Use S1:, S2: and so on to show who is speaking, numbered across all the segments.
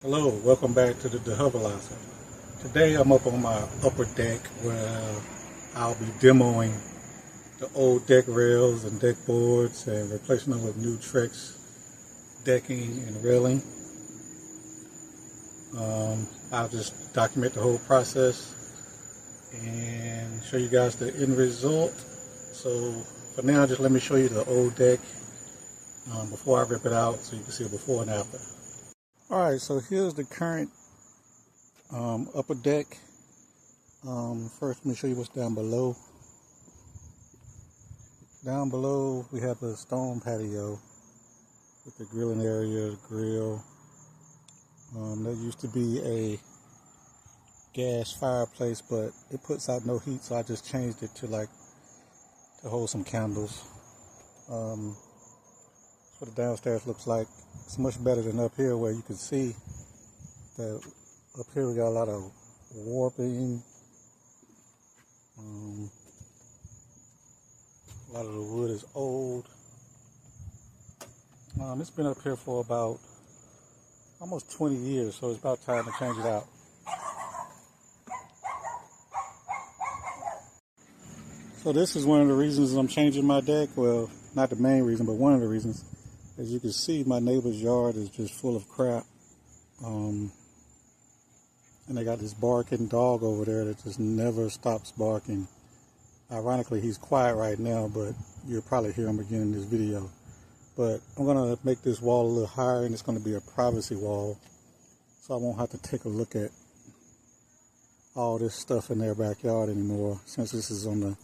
S1: Hello, welcome back to the De-hovelizer. Today I'm up on my upper deck where I'll be demoing the old deck rails and deck boards and replacing them with new Trex decking and railing. I'll just document the whole process and show you guys the end result. So for now, just let me show you the old deck before I rip it out so you can see it before and after. Alright, so here's the current upper deck. First, let me show you what's down below. Down below, we have the stone patio with the grilling area, the grill. There used to be a gas fireplace, but it puts out no heat, so I just changed it to to hold some candles. That's what the downstairs looks like. It's much better than up here, where you can see that up here we got a lot of warping. A lot of the wood is old. It's been up here for about almost 20 years, so it's about time to change it out. So this is one of the reasons I'm changing my deck. Well, not the main reason, but one of the reasons. As you can see, my neighbor's yard is just full of crap. And they got this barking dog over there that just never stops barking. Ironically, he's quiet right now, but you'll probably hear him again in this video. But I'm going to make this wall a little higher, and it's going to be a privacy wall, so I won't have to take a look at all this stuff in their backyard anymore, since this is on the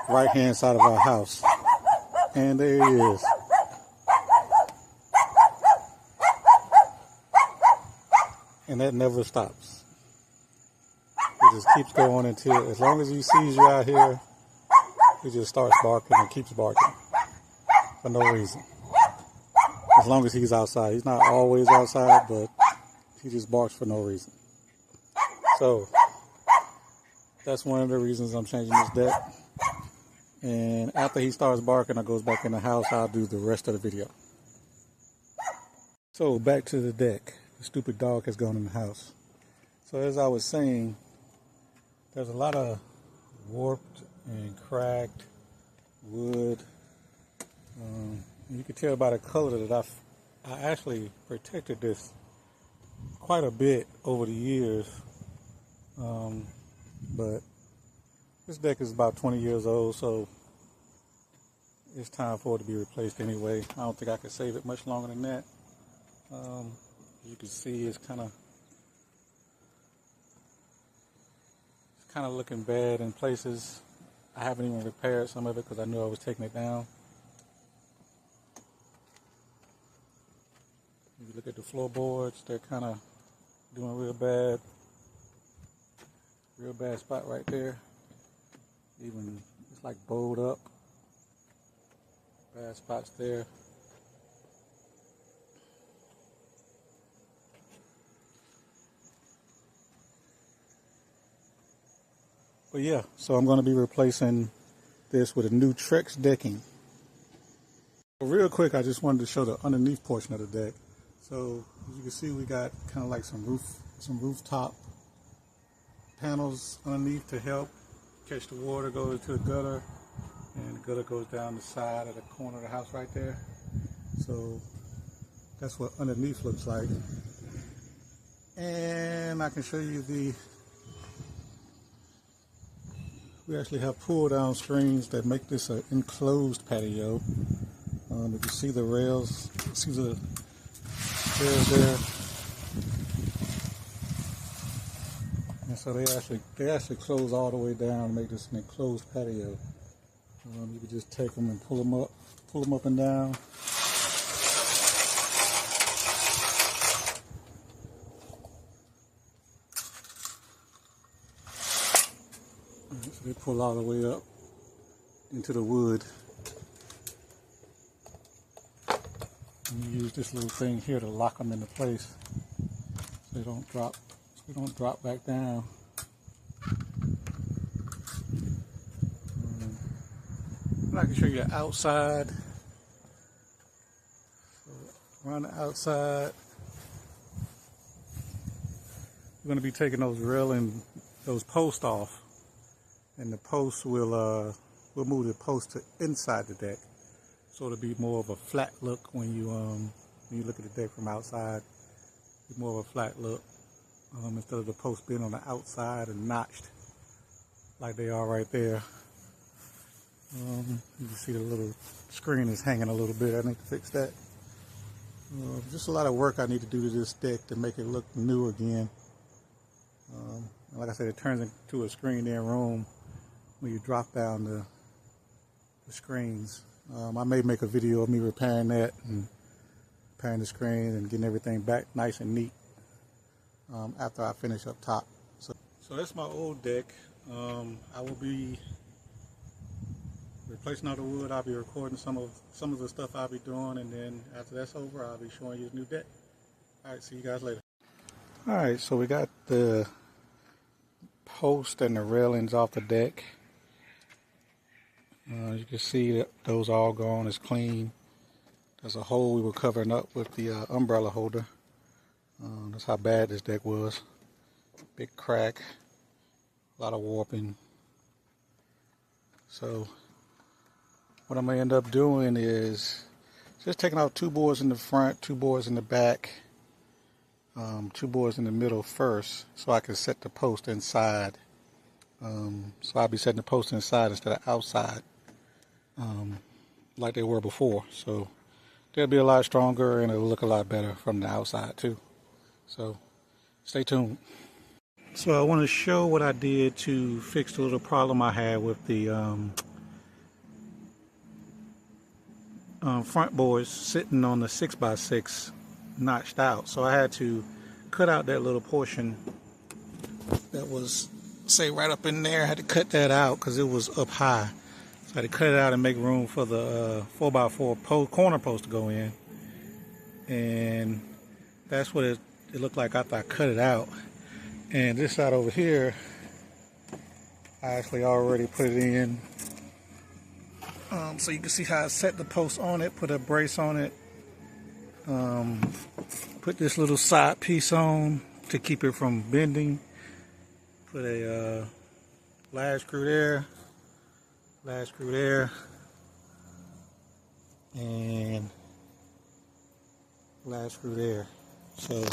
S1: right-hand side of our house. And there he is. And that never stops. It just keeps going until, as long as he sees you out here, he just starts barking and keeps barking for no reason. As long as he's outside. He's not always outside, but he just barks for no reason. So that's one of the reasons I'm changing this deck. And after he starts barking or goes back in the house, I'll do the rest of the video. So back to the deck. The stupid dog has gone in the house. So as I was saying, there's a lot of warped and cracked wood. You can tell by the color that I actually protected this quite a bit over the years. But this deck is about 20 years old, so it's time for it to be replaced anyway. I don't think I could save it much longer than that. You can see it's kind of looking bad in places. I haven't even repaired some of it because I knew I was taking it down. If you look at the floorboards, they're kind of doing real bad. Real bad spot right there. Even it's like bowed up. Bad spots there. But yeah, so I'm going to be replacing this with a new Trex decking. So real quick, I just wanted to show the underneath portion of the deck. So as you can see, we got kind of like some rooftop panels underneath to help catch the water, go into the gutter, and the gutter goes down the side of the corner of the house right there. So that's what underneath looks like. And I can show you we actually have pull down screens that make this an enclosed patio. If you see the rails, see the rails there. And so they actually close all the way down and make this an enclosed patio. You can just take them and pull them up and down. So they pull all the way up into the wood. And you use this little thing here to lock them into place so they don't drop back down. And I can show you the outside. So around the outside, we're going to be taking those railing, those posts off, and the posts will we'll move the post to inside the deck, so it'll be more of a flat look when you look at the deck from outside. Be more of a flat look instead of the post being on the outside and notched like they are right there. You can see the little screen is hanging a little bit. I need to fix that. Just a lot of work I need to do to this deck to make it look new again. Like I said, it turns into a screened in room when you drop down the screens. I may make a video of me repairing that and repairing the screen and getting everything back nice and neat after I finish up top. So that's my old deck. I will be replacing all the wood. I'll be recording some of the stuff I'll be doing, and then after that's over, I'll be showing you the new deck. All right, see you guys later. All right, so we got the post and the railings off the deck. You can see that those are all gone. It's clean. There's a hole we were covering up with the umbrella holder. That's how bad this deck was. Big crack, a lot of warping. So what I'm going to end up doing is just taking out 2 boards in the front, 2 boards in the back, 2 boards in the middle first, so I can set the post inside. So I'll be setting the post inside instead of outside, like they were before. So they'll be a lot stronger and it'll look a lot better from the outside too. So stay tuned. So I want to show what I did to fix the little problem I had with the front boards sitting on the 6x6 notched out. So I had to cut out that little portion that was, say, right up in there. I had to cut that out because it was up high. So I had to cut it out and make room for the 4x4 corner post to go in. And that's what it looked like after I cut it out. And this side over here, I actually already put it in. So you can see how I set the post on it, put a brace on it, put this little side piece on to keep it from bending, put a last screw there, and last screw there. So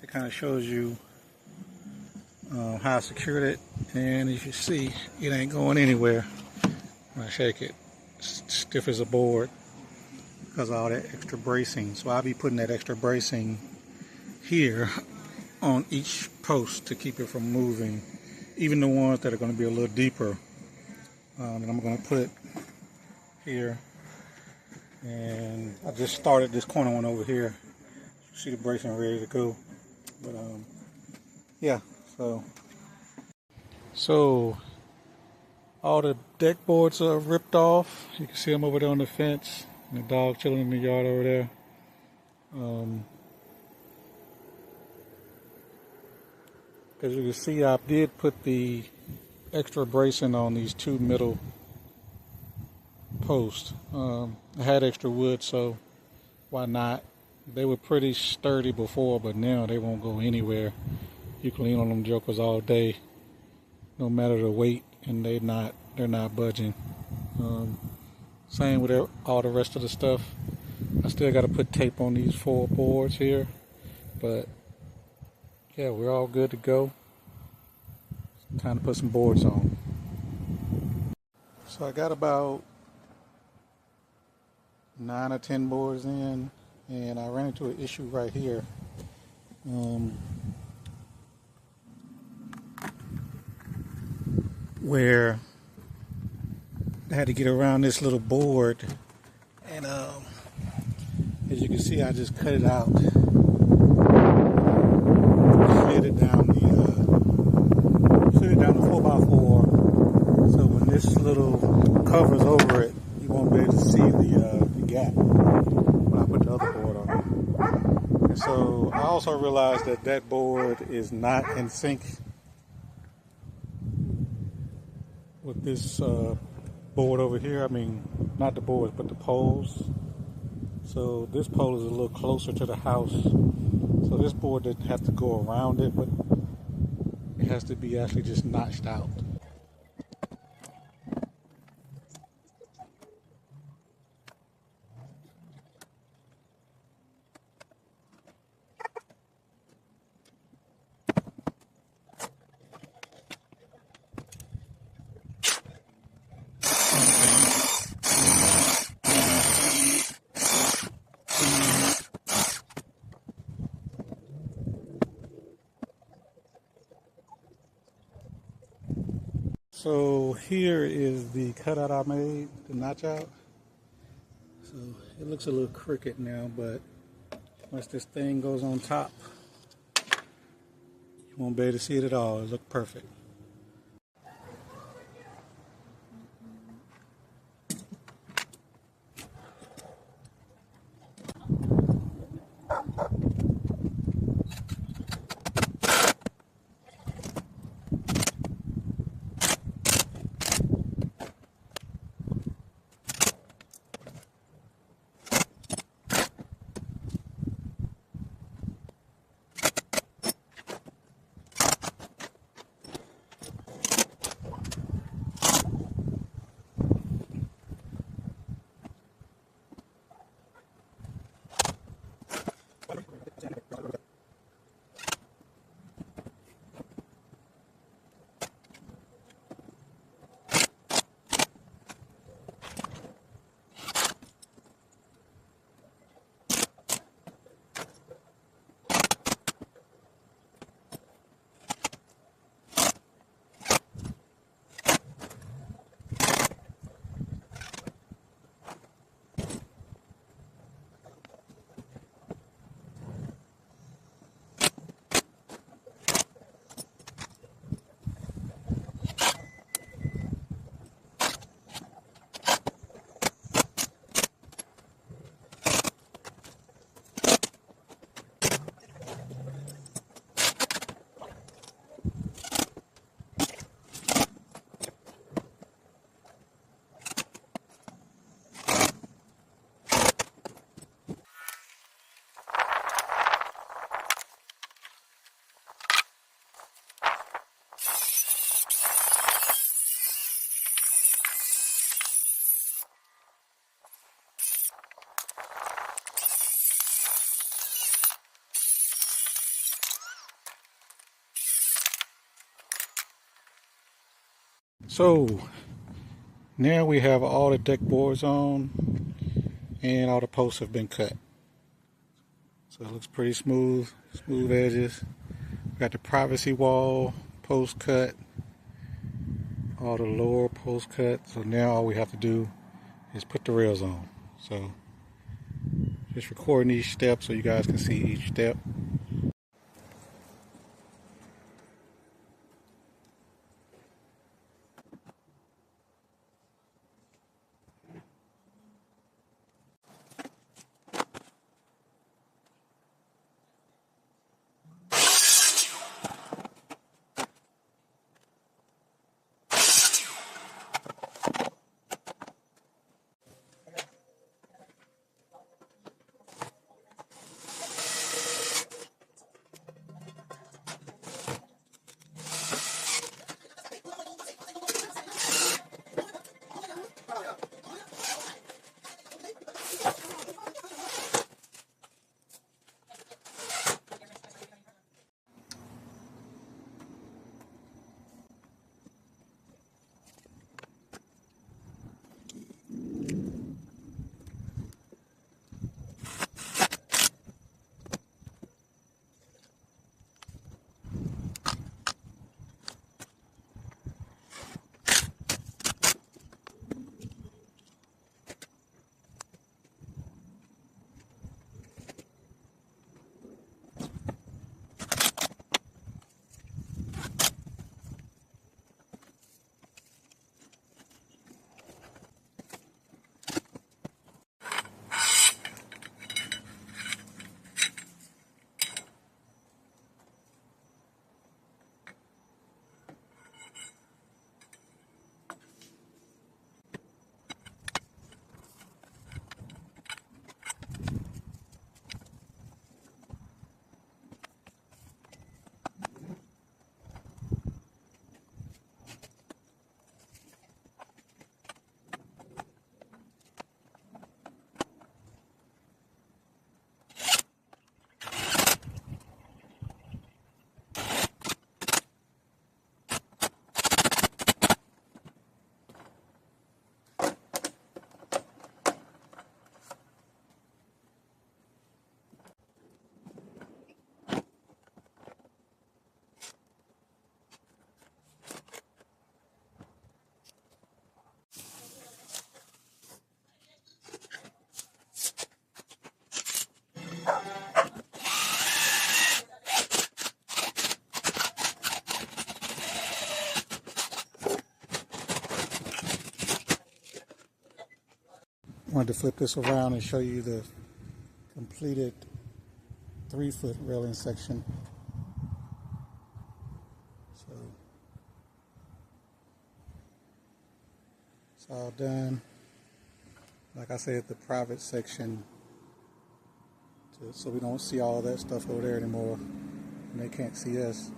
S1: it kind of shows you how I secured it, and as you see, it ain't going anywhere when I shake it. It's stiff as a board because of all that extra bracing. So I'll be putting that extra bracing here on each post to keep it from moving, even the ones that are going to be a little deeper. And I'm going to put it here, and I just started this corner one over here. You see the bracing ready to go. But yeah, so all the deck boards are ripped off. You can see them over there on the fence, and the dog chilling in the yard over there. As you can see, I did put the extra bracing on these 2 middle posts. I had extra wood, so why not? They were pretty sturdy before, but now they won't go anywhere. You can lean on them jokers all day, no matter the weight, and they're not budging. Same with all the rest of the stuff. I still got to put tape on these 4 boards here, but yeah, we're all good to go. It's time to put some boards on. So I got about 9 or 10 boards in, and I ran into an issue right here. Where I had to get around this little board, and as you can see, I just cut it out, slid it down the 4x4, so when this little covers over it, you won't be able to see the gap when I put the other board on. And so I also realized that board is not in sync with this board over here. I mean, not the boards, but the poles. So this pole is a little closer to the house. So So this board doesn't have to go around it, but it has to be actually just notched out. So here is the cutout I made, the notch out. So it looks a little crooked now, but once this thing goes on top, you won't be able to see it at all. It looks perfect. So now we have all the deck boards on and all the posts have been cut. So it looks pretty smooth, smooth edges. We got the privacy wall post cut, all the lower post cut. So now all we have to do is put the rails on. So just recording each step so you guys can see each step. wanted to flip this around and show you the completed 3-foot railing section. So it's all done. Like I said, the private section, so we don't see all that stuff over there anymore, and they can't see us.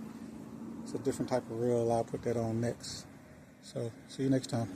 S1: It's a different type of rail. I'll put that on next. So see you next time.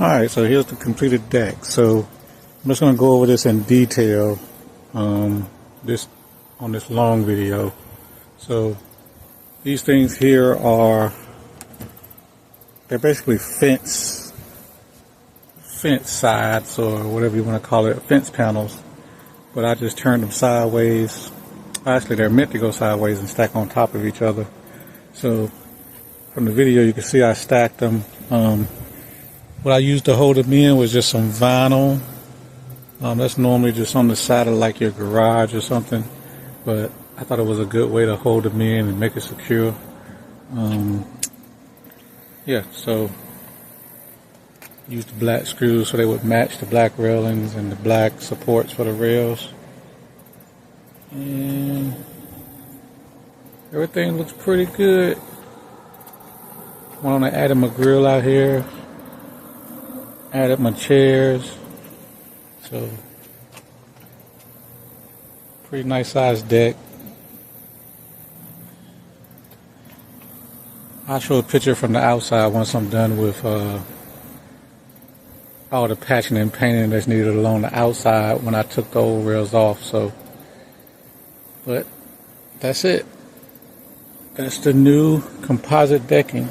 S1: Alright, so here's the completed deck. So I'm just going to go over this in detail on this long video. So these things here they're basically fence sides, or whatever you want to call it, fence panels. But I just turned them sideways. Actually, they're meant to go sideways and stack on top of each other. So from the video you can see I stacked them. What I used to hold them in was just some vinyl. That's normally just on the side of like your garage or something, but I thought it was a good way to hold them in and make it secure. Yeah, so used the black screws so they would match the black railings and the black supports for the rails. And everything looks pretty good. I want to add my grill out here. Added my chairs, so pretty nice sized deck. I'll show a picture from the outside once I'm done with all the patching and painting that's needed along the outside when I took the old rails off. So, but that's it. That's the new composite decking.